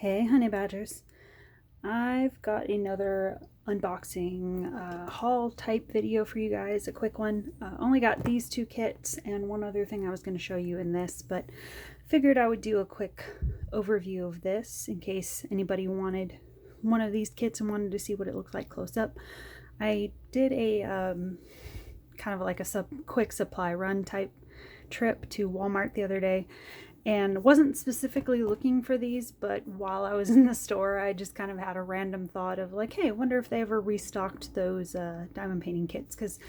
Hey honey badgers, I've got another unboxing haul type video for you guys, a quick one. Only got these two kits and one other thing I was going to show you in this, but figured I would do a quick overview of this in case anybody wanted one of these kits and wanted to see what it looks like close up. I did a kind of like a quick supply run type trip to Walmart the other day, and wasn't specifically looking for these, but while I was in the store I just kind of had a random thought of like, hey, I wonder if they ever restocked those diamond painting kits, because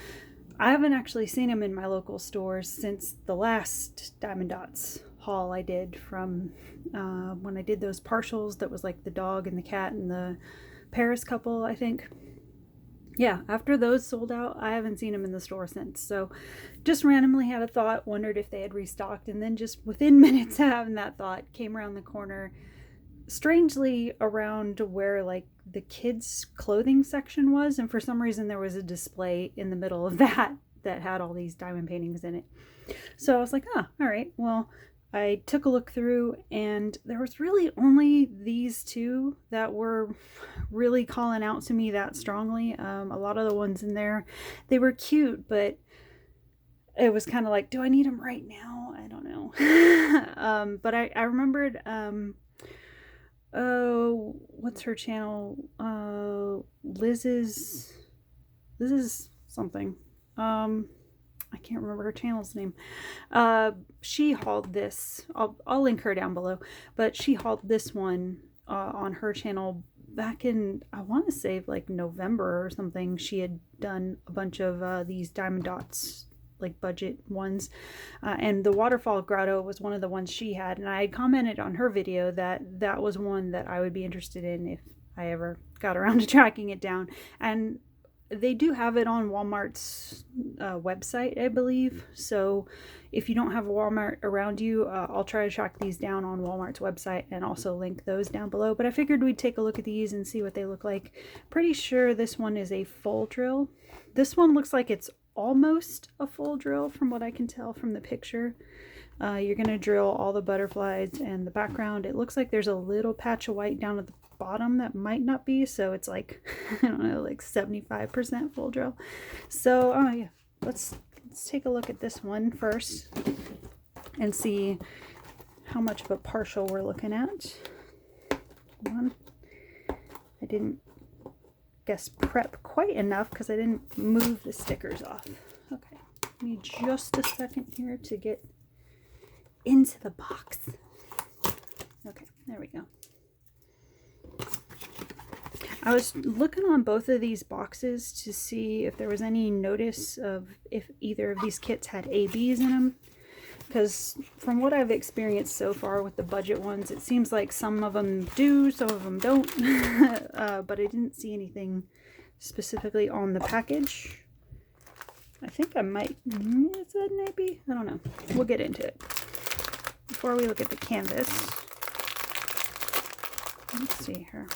I haven't actually seen them in my local stores since the last Diamond Dots haul I did from when I did those partials that was like the dog and the cat and the Paris couple, I think. Yeah, after those sold out, I haven't seen them in the store since. So just randomly had a thought, wondered if they had restocked, and then just within minutes of having that thought, came around the corner, strangely around where like the kids' clothing section was, and for some reason there was a display in the middle of that had all these diamond paintings in it. So I was like, oh, all right, well, I took a look through, and there was really only these two that were really calling out to me that strongly. A lot of the ones in there, they were cute, but it was kind of like, do I need them right now? I don't know. But I remembered, oh, what's her channel? Liz's something. I can't remember her channel's name. She hauled this. I'll link her down below. But she hauled this one on her channel back in, I want to say like November or something. She had done a bunch of these Diamond Dots, like budget ones. And the Waterfall Grotto was one of the ones she had. And I had commented on her video that that was one that I would be interested in if I ever got around to tracking it down. And they do have it on Walmart's website, I believe. So if you don't have a Walmart around you, I'll try to track these down on Walmart's website and also link those down below. But I figured we'd take a look at these and see what they look like. Pretty sure this one is a full drill. This one looks like it's almost a full drill from what I can tell from the picture. You're going to drill all the butterflies and the background. It looks like there's a little patch of white down at the bottom that might not be, so it's like, I don't know, like 75% full drill. So oh yeah, let's take a look at this one first and see how much of a partial we're looking at. One, I didn't guess prep quite enough because I didn't move the stickers off. Okay, give me just a second here to get into the box. Okay, there we go. I was looking on both of these boxes to see if there was any notice of if either of these kits had ABs in them, because from what I've experienced so far with the budget ones, it seems like some of them do, some of them don't. But I didn't see anything specifically on the package. I think I might, is that an AB? I don't know. We'll get into it. Before we look at the canvas, let's see here.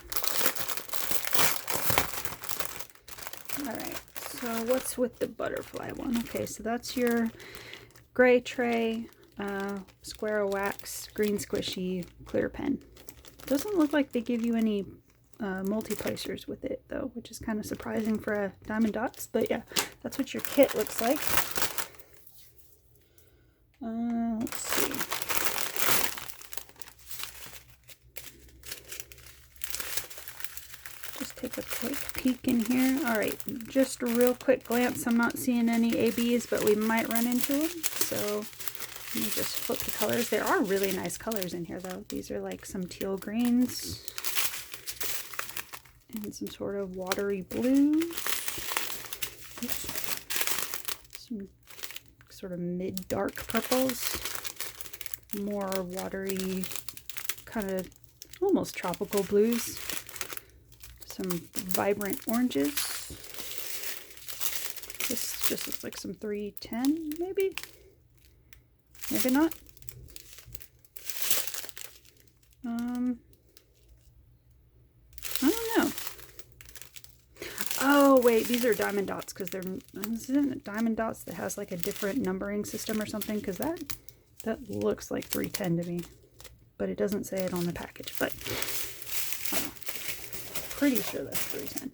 Alright, so what's with the butterfly one? Okay, so that's your gray tray, square of wax, green squishy, clear pen. Doesn't look like they give you any multi-placers with it though, which is kind of surprising for a Diamond Dots, but yeah, that's what your kit looks like. Let's see. Take a quick peek in here. All right, just a real quick glance. I'm not seeing any ABs, but we might run into them. So let me just flip the colors. There are really nice colors in here, though. These are like some teal greens and some sort of watery blues. Oops. Some sort of mid-dark purples. More watery, kind of almost tropical blues. Some vibrant oranges. This just looks like some 310, maybe? Maybe not. I don't know. Oh, wait, these are Diamond Dots, because isn't it Diamond Dots that has, like, a different numbering system or something? Because that looks like 310 to me. but it doesn't say it on the package, but pretty sure that's 310.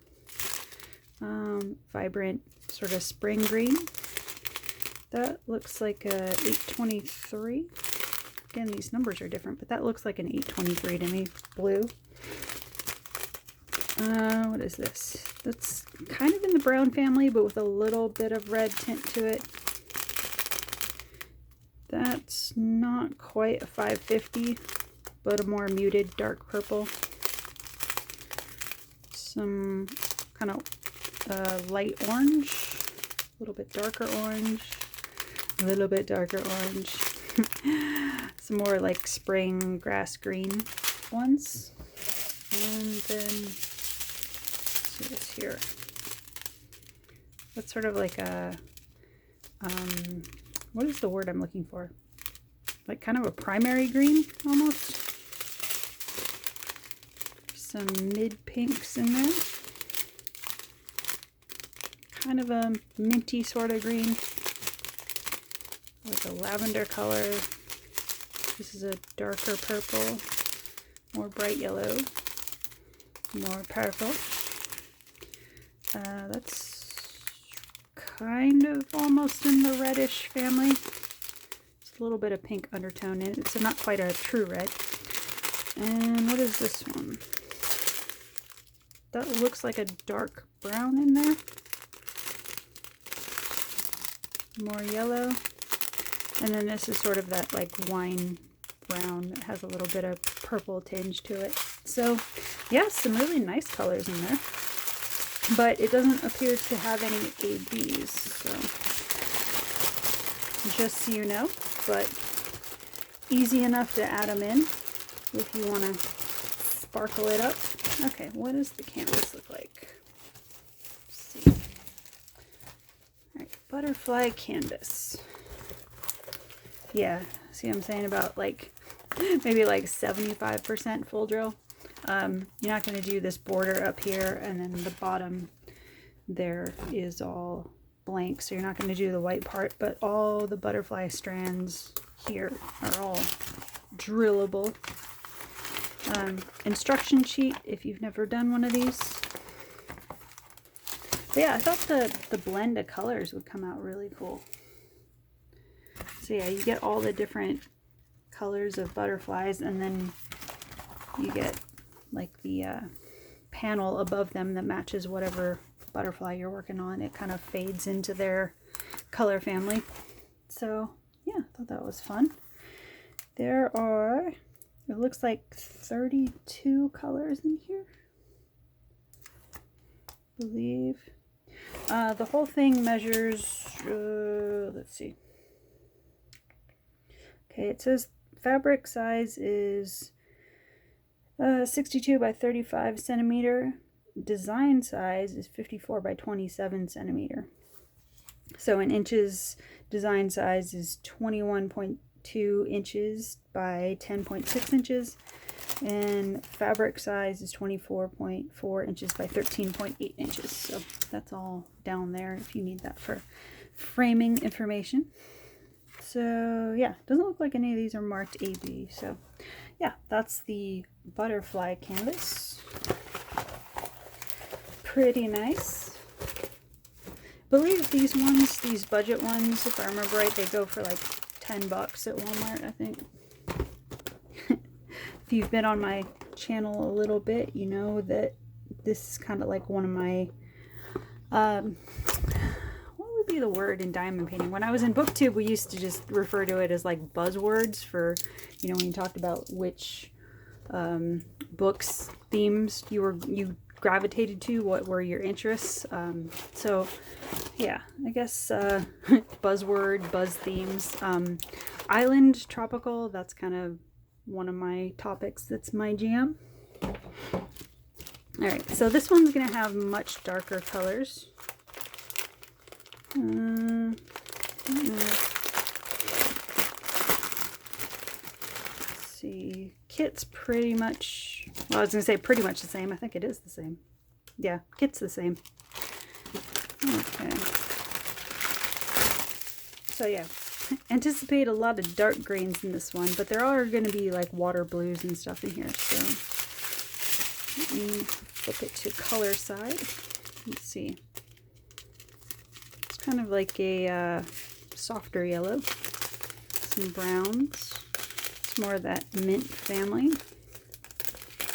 Vibrant sort of spring green. That looks like a 823. Again, these numbers are different, but that looks like an 823 to me. Blue. What is this? That's kind of in the brown family, but with a little bit of red tint to it. That's not quite a 550, but a more muted dark purple. Some kind of light orange, a little bit darker orange, a little bit darker orange. Some more like spring grass green ones. And then, see this here. That's sort of like a, what is the word I'm looking for? Like kind of a primary green almost. Some mid pinks in there. Kind of a minty sort of green. Like a lavender color. This is a darker purple. More bright yellow. More purple. That's kind of almost in the reddish family. Just a little bit of pink undertone in it. So not quite a true red. And what is this one? That looks like a dark brown in there. More yellow. And then this is sort of that like wine brown that has a little bit of purple tinge to it. So yeah, some really nice colors in there. But it doesn't appear to have any ABs. So just so you know, but easy enough to add them in if you want to sparkle it up. Okay, what does the canvas look like? Let's see. Alright, butterfly canvas. Yeah, see what I'm saying about like maybe like 75% full drill. You're not going to do this border up here and then the bottom there is all blank, so you're not going to do the white part, but all the butterfly strands here are all drillable. Instruction sheet if you've never done one of these. But yeah, I thought the blend of colors would come out really cool. So yeah, you get all the different colors of butterflies, and then you get like the panel above them that matches whatever butterfly you're working on. It kind of fades into their color family. So yeah, I thought that was fun. There are, it looks like 32 colors in here, I believe. The whole thing measures, let's see. Okay, it says fabric size is 62 by 35 centimeter. Design size is 54 by 27 centimeter. So in inches, design size is 21.2 inches by 10.6 inches. And fabric size is 24.4 inches by 13.8 inches. So that's all down there if you need that for framing information. So yeah, doesn't look like any of these are marked AB. So yeah, that's the butterfly canvas. Pretty nice. I believe these ones, these budget ones, if I remember right, they go for like $10 at Walmart, I think. If you've been on my channel a little bit, you know that this is kind of like one of my, what would be the word in diamond painting? When I was in BookTube, we used to just refer to it as like buzzwords for, you know, when you talked about which books, themes you gravitated to, what were your interests. So yeah, I guess buzzword, buzz themes. Island, tropical, that's kind of one of my topics. That's my jam. Alright, so this one's going to have much darker colors. Let's see. Kit's pretty much, well, I was going to say pretty much the same. I think it is the same. Yeah, kit's the same. Okay. So yeah, anticipate a lot of dark greens in this one, but there are going to be like water blues and stuff in here. So let me flip it to color side. Let's see. It's kind of like a softer yellow. Some browns. It's more of that mint family.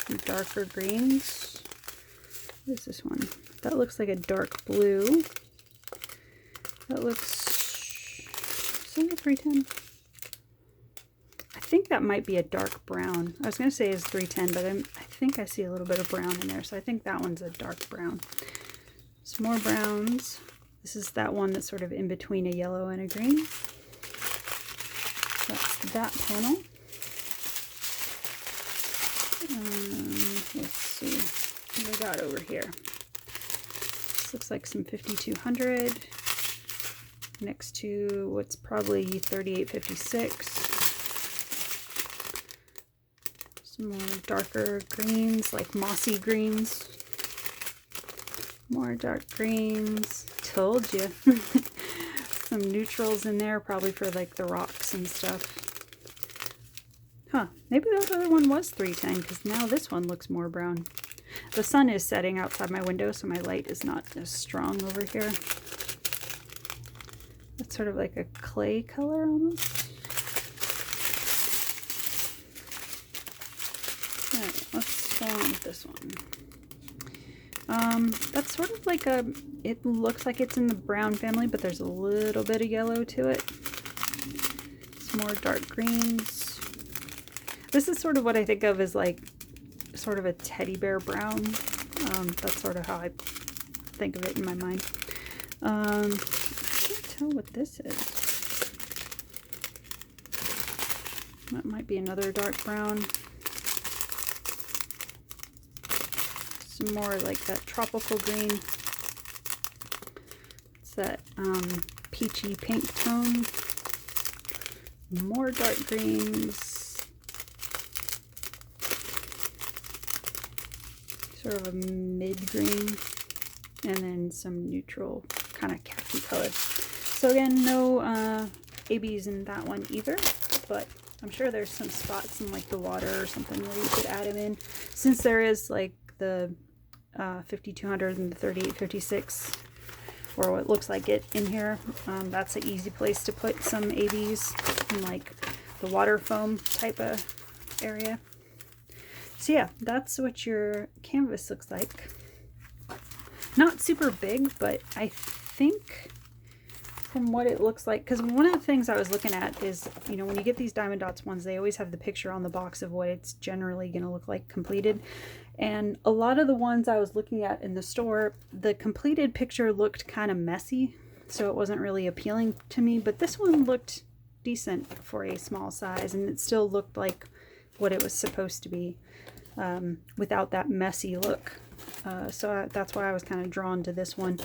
Some darker greens. What is this one? That looks like a dark blue. That looks... Is that a 310? I think that might be a dark brown. I was going to say it's 310, but I think I see a little bit of brown in there, so I think that one's a dark brown. Some more browns. This is that one that's sort of in between a yellow and a green. That's that panel. Let's see what we got over here. This looks like some 5200 next to what's probably 3856. Some more darker greens, like mossy greens. More dark greens. Told you. Some neutrals in there, probably for like the rocks and stuff. Huh, maybe that other one was 310 because now this one looks more brown. The sun is setting outside my window, so my light is not as strong over here. It's sort of like a clay color almost. Alright, let's go on with this one. That's sort of like a, it looks like it's in the brown family, but there's a little bit of yellow to it. Some more dark greens. This is sort of what I think of as like sort of a teddy bear brown. That's sort of how I think of it in my mind. I can't tell what this is. That might be another dark brown. Some more like that tropical green. It's that peachy pink tone. More dark greens. Sort of a mid-green. And then some neutral kind of khaki color. So again, no ABs in that one either, but I'm sure there's some spots in like the water or something where you could add them in. Since there is like the 5200 and the 3856, or what looks like it in here, that's an easy place to put some ABs in like the water foam type of area. So yeah, that's what your canvas looks like. Not super big, but I think from what it looks like, because one of the things I was looking at is, you know, when you get these Diamond Dots ones, they always have the picture on the box of what it's generally going to look like completed. And a lot of the ones I was looking at in the store, the completed picture looked kind of messy, so it wasn't really appealing to me. But this one looked decent for a small size, and it still looked like what it was supposed to be, without that messy look. So that's why I was kind of drawn to this one.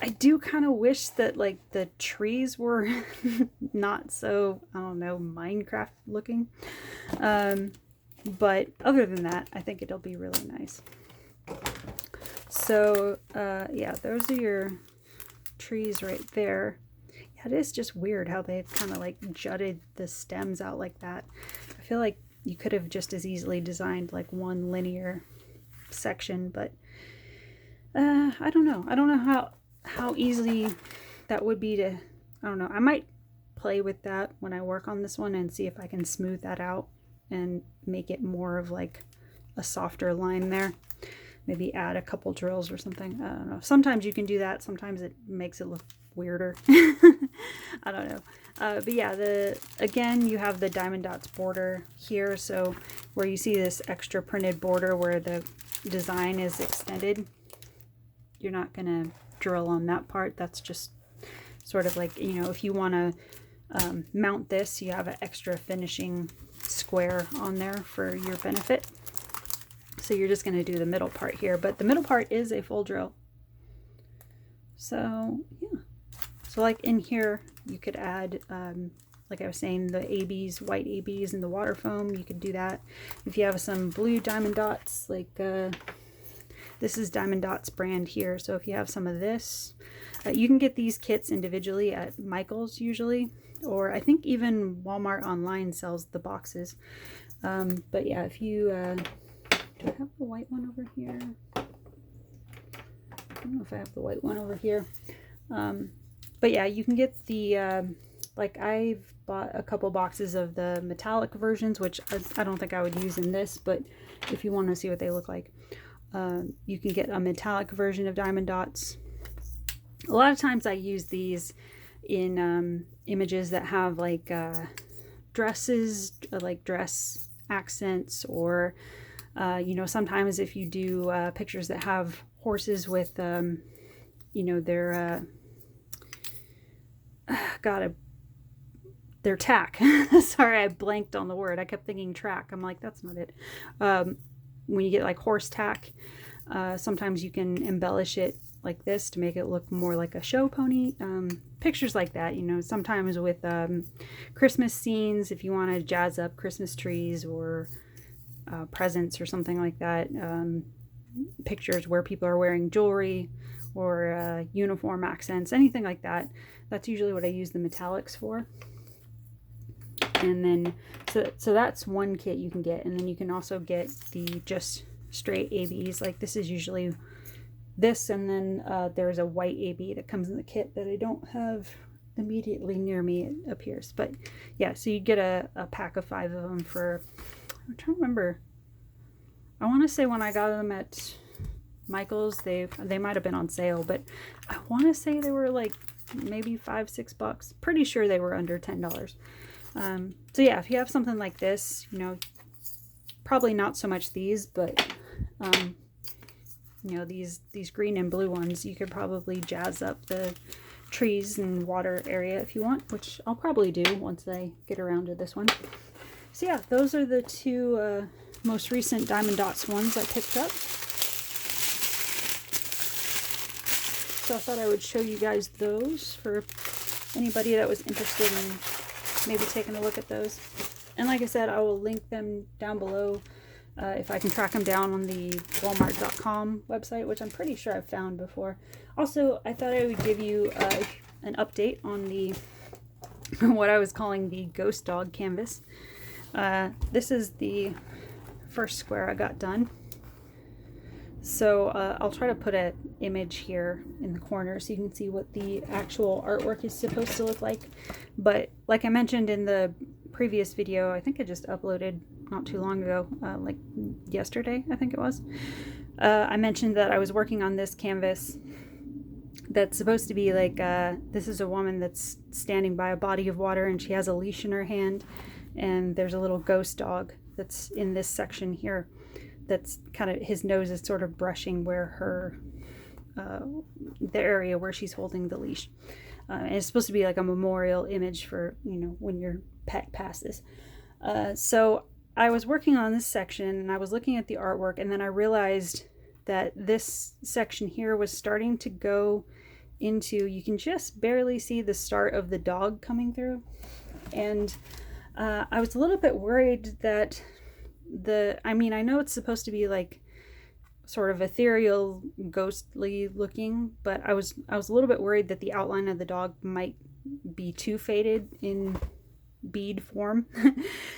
I do kind of wish that like the trees were not so, I don't know, Minecraft looking. But other than that, I think it'll be really nice. So yeah, those are your trees right there. Yeah, it is just weird how they've kind of like jutted the stems out like that. I feel like you could have just as easily designed like one linear section, but I don't know. I don't know how easy that would be to, I don't know. I might play with that when I work on this one and see if I can smooth that out and make it more of like a softer line there. Maybe add a couple drills or something. I don't know. Sometimes you can do that. Sometimes it makes it look weirder. I don't know. But yeah, again, you have the Diamond Dots border here. So where you see this extra printed border where the design is extended, you're not going to drill on that part. That's just sort of like, you know, if you want to mount this, you have an extra finishing square on there for your benefit. So you're just going to do the middle part here, but the middle part is a full drill. So yeah, so like in here you could add like I was saying, the ABs, white ABs and the water foam. You could do that. If you have some blue Diamond Dots, like this This is Ddotz brand here. So if you have some of this, you can get these kits individually at Michael's usually, or I think even Walmart online sells the boxes. But yeah, if you, do I have the white one over here? I don't know if I have the white one over here. But yeah, you can get the, like I've bought a couple boxes of the metallic versions, which I don't think I would use in this, but if you want to see what they look like, you can get a metallic version of Ddotz. A lot of times I use these in images that have like dresses, like dress accents, or you know, sometimes if you do pictures that have horses with you know, their their tack. Sorry, I blanked on the word. I kept thinking track. I'm like, that's not it. When you get like horse tack, sometimes you can embellish it like this to make it look more like a show pony. Pictures like that, you know, sometimes with Christmas scenes, if you want to jazz up Christmas trees or presents or something like that. Pictures where people are wearing jewelry or uniform accents, anything like that. That's usually what I use the metallics for. And then, so that's one kit you can get. And then you can also get the just straight ABs. Like this is usually this, and then there's a white AB that comes in the kit that I don't have immediately near me, it appears. But yeah, so you get a pack of 5 of them for, I'm trying to remember. I want to say when I got them at Michael's, they might have been on sale, but I want to say they were like maybe $5-6. Pretty sure they were under $10. So yeah, if you have something like this, you know, probably not so much these, but you know, these green and blue ones, you could probably jazz up the trees and water area if you want, which I'll probably do once I get around to this one. So yeah, those are the 2 most recent Ddotz ones I picked up. So I thought I would show you guys those for anybody that was interested in maybe taking a look at those. And like I said, I will link them down below if I can track them down on the Walmart.com website, which I'm pretty sure I've found before. Also, I thought I would give you an update on the what I was calling the ghost dog canvas. This is the first square I got done. So I'll try to put an image here in the corner so you can see what the actual artwork is supposed to look like. But like I mentioned in the previous video, I think I just uploaded not too long ago, like yesterday, I think it was. I mentioned that I was working on this canvas that's supposed to be like, this is a woman that's standing by a body of water and she has a leash in her hand, and there's a little ghost dog that's in this section here. That's kind of, his nose is sort of brushing where her, the area where she's holding the leash. And it's supposed to be like a memorial image for, you know, when your pet passes. So I was working on this section and I was looking at the artwork, and then I realized that this section here was starting to go into, you can just barely see the start of the dog coming through. And I was a little bit worried that I mean, I know it's supposed to be like sort of ethereal, ghostly looking, but I was a little bit worried that the outline of the dog might be too faded in bead form.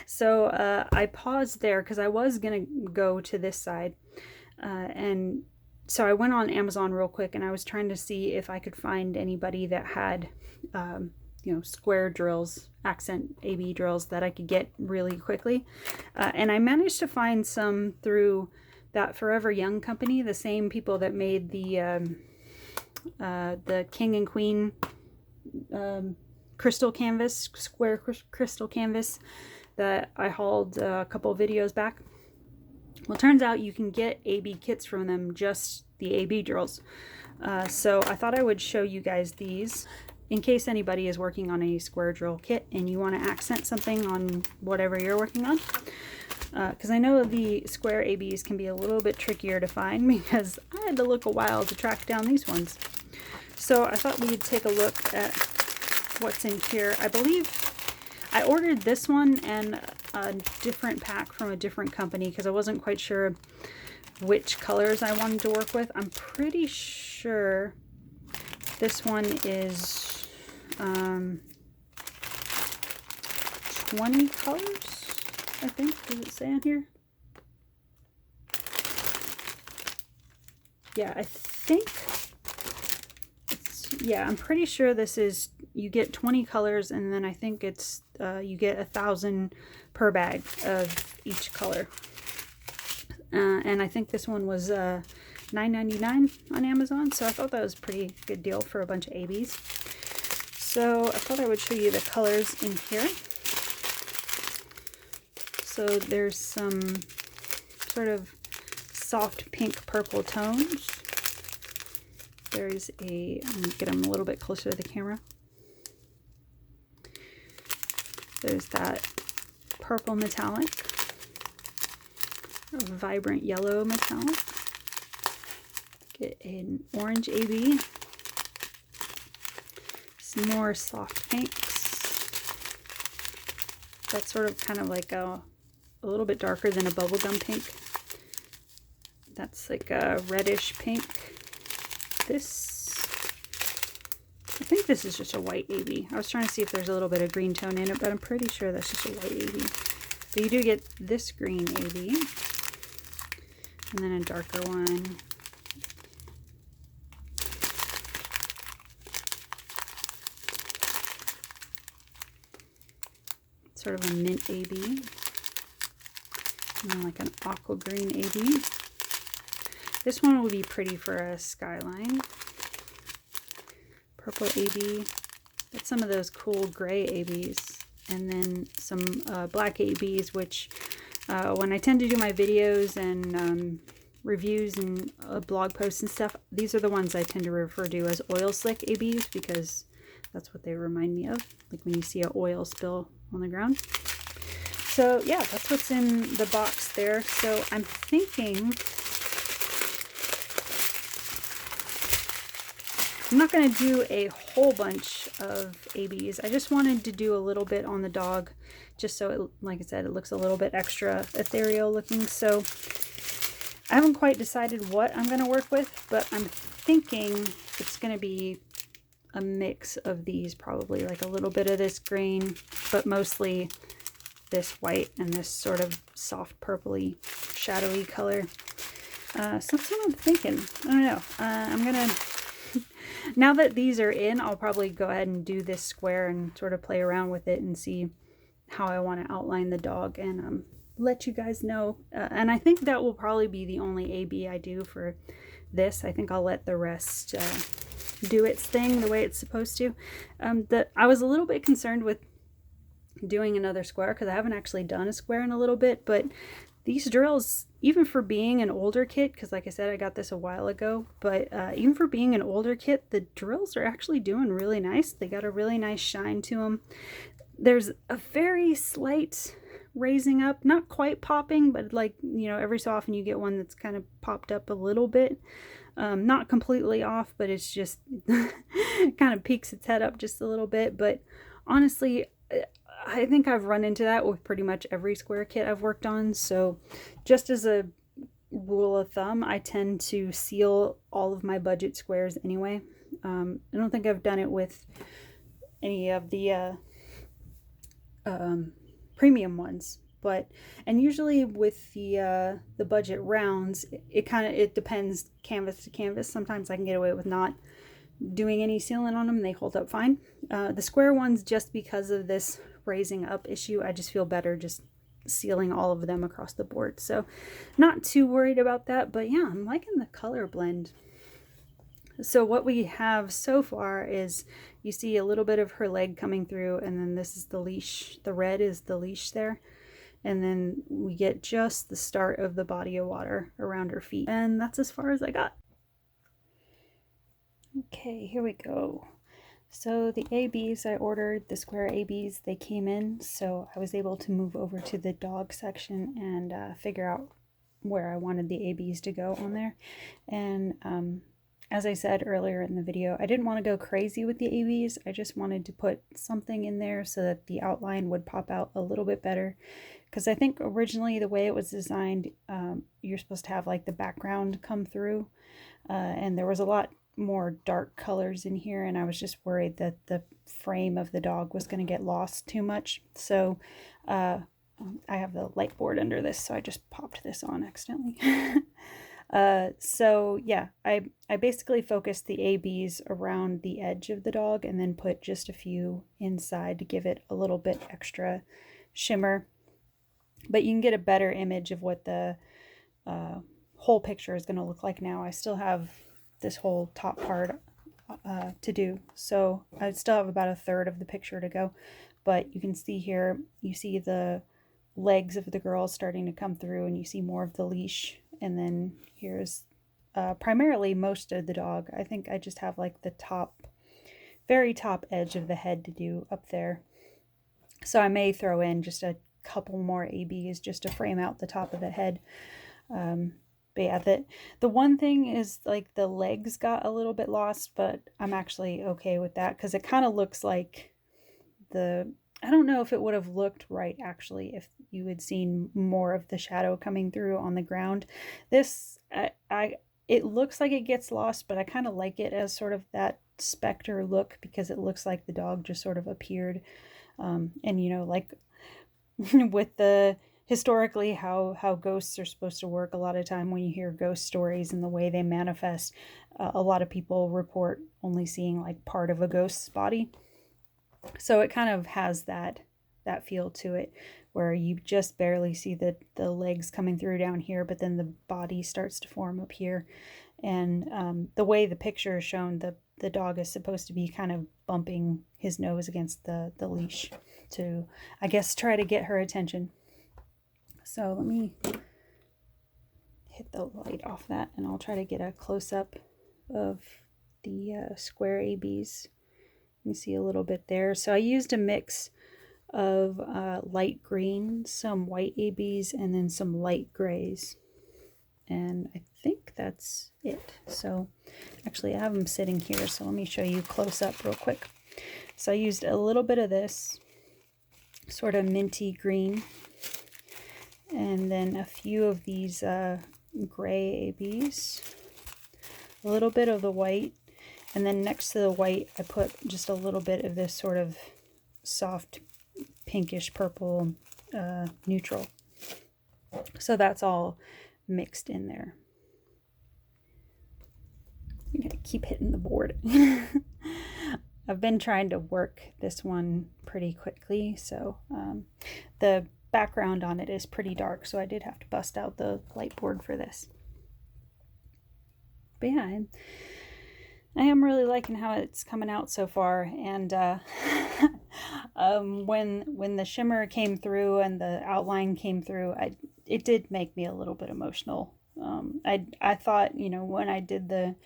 So I paused there because I was gonna go to this side, and so I went on Amazon real quick and I was trying to see if I could find anybody that had you know, square drills, accent AB drills that I could get really quickly. And I managed to find some through that Forever Young company, the same people that made the King and Queen crystal canvas, square crystal canvas that I hauled a couple of videos back. Well, it turns out you can get AB kits from them, just the AB drills. So I thought I would show you guys these in case anybody is working on a square drill kit and you want to accent something on whatever you're working on. Because I know the square ABs can be a little bit trickier to find because I had to look a while to track down these ones. So I thought we'd take a look at what's in here. I believe I ordered this one and a different pack from a different company because I wasn't quite sure which colors I wanted to work with. I'm pretty sure this one is 20 colors, I think. Does it say on here? Yeah, I think yeah, I'm pretty sure this is, you get 20 colors, and then I think it's you get 1,000 per bag of each color. And I think this one was $9.99 on Amazon, so I thought that was a pretty good deal for a bunch of ABs. So I thought I would show you the colors in here. So there's some sort of soft pink purple tones. There's a, let me get them a little bit closer to the camera. There's that purple metallic, a vibrant yellow metallic, get an orange AB, some more soft pinks. That's sort of kind of like a little bit darker than a bubblegum pink. That's like a reddish pink. This, I think this is just a white AB. I was trying to see if there's a little bit of green tone in it, but I'm pretty sure that's just a white AB. But you do get this green AB, and then a darker one. Sort of a mint AB, and then like an aqua green AB. This one will be pretty for a skyline. Purple AB. That's some of those cool gray ABs. And then some black ABs, which when I tend to do my videos and reviews and blog posts and stuff, these are the ones I tend to refer to as oil slick ABs, because that's what they remind me of, like when you see an oil spill on the ground. So yeah, that's what's in the box there. So I'm thinking I'm not going to do a whole bunch of ABs. I just wanted to do a little bit on the dog, just so it, like I said, it looks a little bit extra ethereal looking. So I haven't quite decided what I'm going to work with, but I'm thinking it's going to be a mix of these, probably like a little bit of this green, but mostly this white and this sort of soft purpley shadowy color. So that's what I'm thinking. I don't know. I'm gonna now that these are in, I'll probably go ahead and do this square and sort of play around with it and see how I want to outline the dog, and let you guys know. And I think that will probably be the only AB I do for this. I think I'll let the rest do its thing the way it's supposed to. I was a little bit concerned with doing another square because I haven't actually done a square in a little bit, but these drills, even for being an older kit, because like I said, I got this a while ago, but even for being an older kit, the drills are actually doing really nice. They got a really nice shine to them. There's a very slight raising up, not quite popping, but like, you know, every so often you get one that's kind of popped up a little bit. Not completely off, but it's just kind of peeks its head up just a little bit. But honestly, I think I've run into that with pretty much every square kit I've worked on. So just as a rule of thumb, I tend to seal all of my budget squares anyway. I don't think I've done it with any of the premium ones, but and usually with the budget rounds, it depends canvas to canvas. Sometimes I can get away with not doing any sealing on them, and they hold up fine. The square ones, just because of this raising up issue, I just feel better just sealing all of them across the board. So not too worried about that, but yeah, I'm liking the color blend. So what we have so far is, you see a little bit of her leg coming through, and then this is the leash. The red is the leash there. And then we get just the start of the body of water around her feet. And that's as far as I got. Okay, here we go. So the ABs I ordered, the square ABs, they came in. So I was able to move over to the dog section and figure out where I wanted the ABs to go on there. And as I said earlier in the video, I didn't want to go crazy with the ABs. I just wanted to put something in there so that the outline would pop out a little bit better. Because I think originally the way it was designed, you're supposed to have like the background come through. And there was a lot more dark colors in here, and I was just worried that the frame of the dog was going to get lost too much. So I have the light board under this, so I just popped this on accidentally. So yeah, I basically focused the ABs around the edge of the dog and then put just a few inside to give it a little bit extra shimmer. But you can get a better image of what the whole picture is going to look like now. I still have this whole top part to do, so I still have about a third of the picture to go. But you can see here, you see the legs of the girl starting to come through, and you see more of the leash. And then here's primarily most of the dog. I think I just have like the top, very top edge of the head to do up there. So I may throw in just a couple more ABs just to frame out the top of the head. But yeah, the one thing is like the legs got a little bit lost, but I'm actually okay with that because it kind of looks like I don't know if it would have looked right actually if you had seen more of the shadow coming through on the ground. This, it looks like it gets lost, but I kind of like it as sort of that specter look because it looks like the dog just sort of appeared. And you know, like with the historically how ghosts are supposed to work, a lot of time when you hear ghost stories and the way they manifest, a lot of people report only seeing like part of a ghost's body. So it kind of has that feel to it where you just barely see the legs coming through down here, but then the body starts to form up here. And the way the picture is shown, the dog is supposed to be kind of bumping his nose against the leash to, I guess, try to get her attention. So let me hit the light off that, and I'll try to get a close-up of the square ABs. You see a little bit there. So I used a mix of light green, some white ABs, and then some light grays. And I think that's it. So actually I have them sitting here, so let me show you close up real quick. So I used a little bit of this sort of minty green, and then a few of these gray ABs, a little bit of the white, and then next to the white I put just a little bit of this sort of soft pinkish purple neutral. So that's all mixed in there. I'm gonna keep hitting the board. I've been trying to work this one pretty quickly, so the background on it is pretty dark, so I did have to bust out the light board for this. But yeah, I am really liking how it's coming out so far. And when the shimmer came through and the outline came through, it did make me a little bit emotional. I thought, you know, when I did the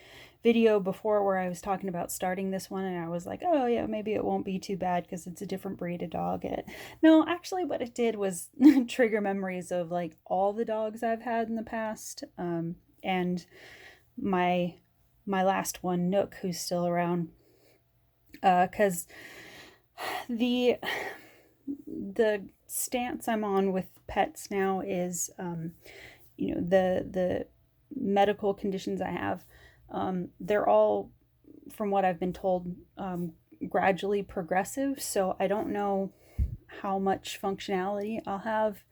video before where I was talking about starting this one, and I was like, oh yeah, maybe it won't be too bad because it's a different breed of dog. No, actually what it did was trigger memories of like all the dogs I've had in the past, and my last one, Nook, who's still around, because the stance I'm on with pets now is, you know, the medical conditions I have, they're all, from what I've been told, gradually progressive. So I don't know how much functionality I'll have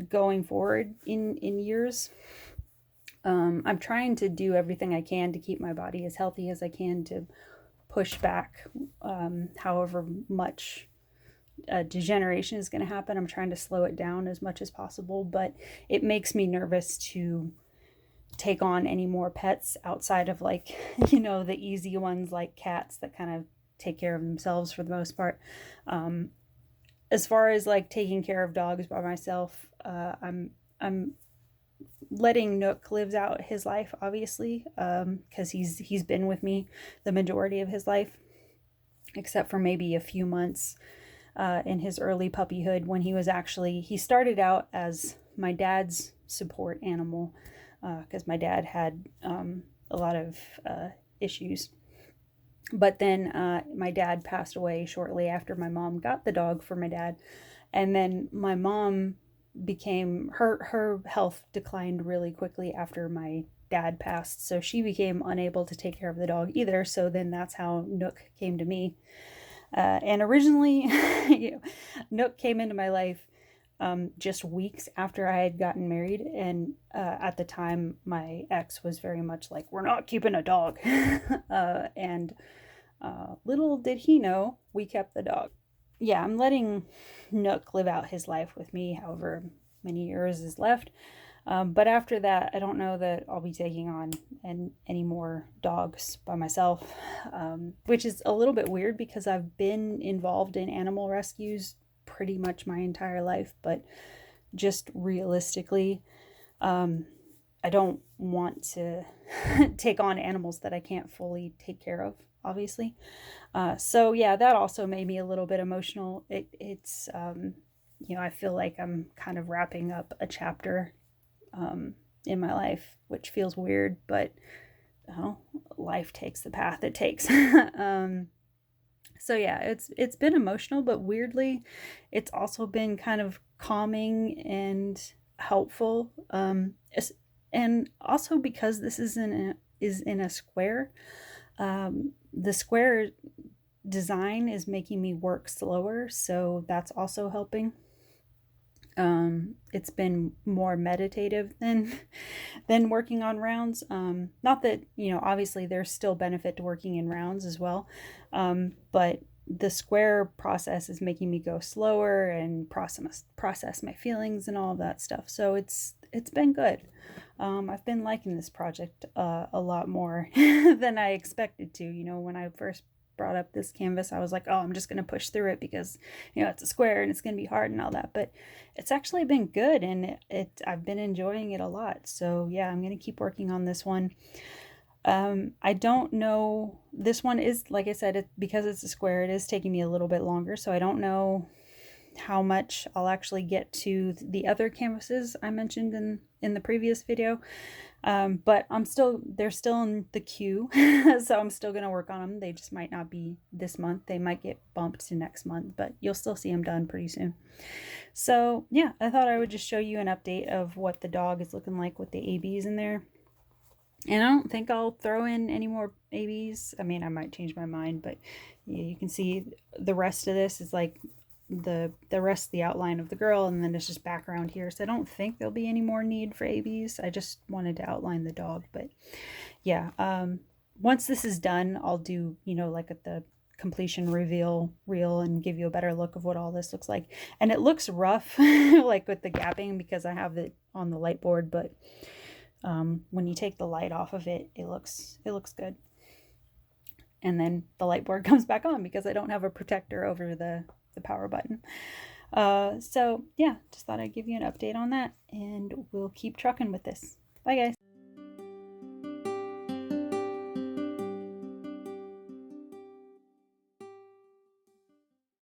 going forward in years. I'm trying to do everything I can to keep my body as healthy as I can to push back however much degeneration is going to happen. I'm trying to slow it down as much as possible, but it makes me nervous to take on any more pets outside of, like, you know, the easy ones like cats that kind of take care of themselves for the most part. As far as like taking care of dogs by myself, I'm letting Nook live out his life, obviously, because he's been with me the majority of his life, except for maybe a few months in his early puppyhood when he started out as my dad's support animal, because my dad had a lot of issues. But then my dad passed away shortly after my mom got the dog for my dad. And then my mom became, her health declined really quickly after my dad passed. So she became unable to take care of the dog either. So then that's how Nook came to me. And originally, Nook came into my life just weeks after I had gotten married. And at the time, my ex was very much like, we're not keeping a dog. And little did he know, we kept the dog. Yeah, I'm letting Nook live out his life with me, however many years is left. But after that, I don't know that I'll be taking on any more dogs by myself, which is a little bit weird because I've been involved in animal rescues pretty much my entire life, but just realistically, I don't want to take on animals that I can't fully take care of, obviously. So yeah, that also made me a little bit emotional. It's I feel like I'm kind of wrapping up a chapter in my life, which feels weird, but life takes the path it takes. So yeah, it's been emotional, but weirdly, it's also been kind of calming and helpful. And also because this is in a square, the square design is making me work slower, so that's also helping. It's been more meditative than working on rounds. Not that, obviously there's still benefit to working in rounds as well. But the square process is making me go slower and process my feelings and all of that stuff. So it's been good. I've been liking this project a lot more than I expected to. When I first brought up this canvas, I was like, oh, I'm just going to push through it because it's a square and it's going to be hard and all that, but it's actually been good, and I've been enjoying it a lot. So yeah, I'm going to keep working on this one. I don't know, this one is, like I said, because it's a square, it is taking me a little bit longer, so I don't know how much I'll actually get to the other canvases I mentioned in the previous video. But they're still in the queue, so I'm still going to work on them. They just might not be this month. They might get bumped to next month, but you'll still see them done pretty soon. So yeah, I thought I would just show you an update of what the dog is looking like with the ABs in there. And I don't think I'll throw in any more ABs. I mean, I might change my mind, but yeah, you can see the rest of this is like the rest of the outline of the girl, and then it's just background here. So I don't think there'll be any more need for ABs. I just wanted to outline the dog. But yeah, once this is done, I'll do, like at the completion reveal reel and give you a better look of what all this looks like. And it looks rough, like with the gapping, because I have it on the light board, but when you take the light off of it, it looks good. And then the light board comes back on because I don't have a protector over the power button. So yeah, just thought I'd give you an update on that, and we'll keep trucking with this. Bye guys.